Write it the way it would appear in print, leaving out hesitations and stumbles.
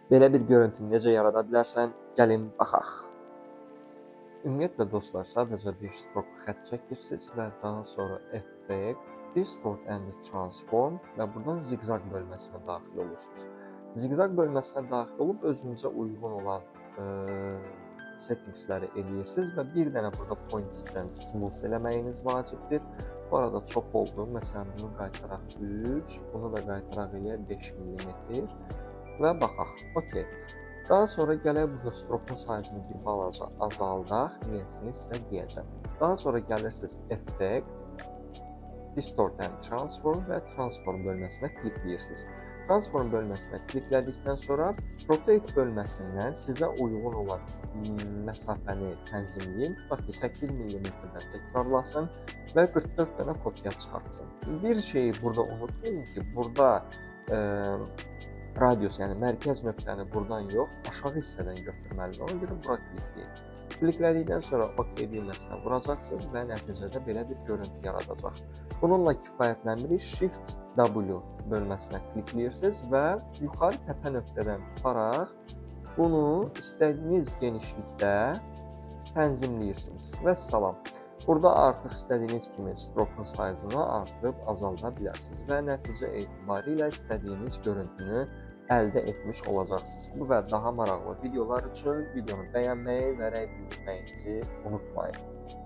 Belə bir görüntünü necə yarada bilərsən? Gəlin baxaq. Ümumiyyətlə dostlar, sadəcə bir strok xətt çəkirsiniz və daha sonra Effect, Distort and Transform və buradan ziqzaq bölməsinə daxil olursunuz. Ziqzaq bölməsinə daxil olub özünüzə uyğun olan settingsləri eləyirsiniz və bir dənə burada point-dən smooth eləməyiniz vacibdir. Bu arada çox oldu. Məsələn, bunu qaytaraq 3, bunu da qaytaraq eləyək 5 mm və baxaq. OK. Daha sonra gələk burada strokun sayəsini bir balaca azaldaq. Niyəsini sizə deyəcəm. Daha sonra gəlirsiniz Effect, Distort and Transform və Transform bölməsinə klikləyirsiniz. Transform bölməsinə kliklədikdən sonra Rotate bölməsindən sizə uyğun olan məsafəni tənzimləyin. Tutaq ki, 8 mm-dən təkrarlasın və 44 dənə kopya çıxartsın. Bir şeyi burada unutmayın ki, burada radius, yəni mərkəz nöqtəni buradan yox, aşağı hissədən götürməlidir. Ona görə bura klikləyin. Kliklədikdən sonra OK düyməsinə vuracaqsınız və nəticədə belə bir görüntü yaradacaq. Bununla kifayətlənmirik. Shift W bölməsinə klikləyirsiniz və yuxarı təpə nöqtədən tutaraq bunu istədiyiniz genişlikdə tənzimləyirsiniz. Vəssalam. Burada artıq istədiyiniz kimi strokun sayını artırıb azalda bilərsiniz və nəticə etibarilə istədiyiniz görüntünü əldə etmiş olacaqsınız. Bu və daha maraqlı videolar üçün videonu bəyənməyi və rəy bildirməyinizi unutmayın.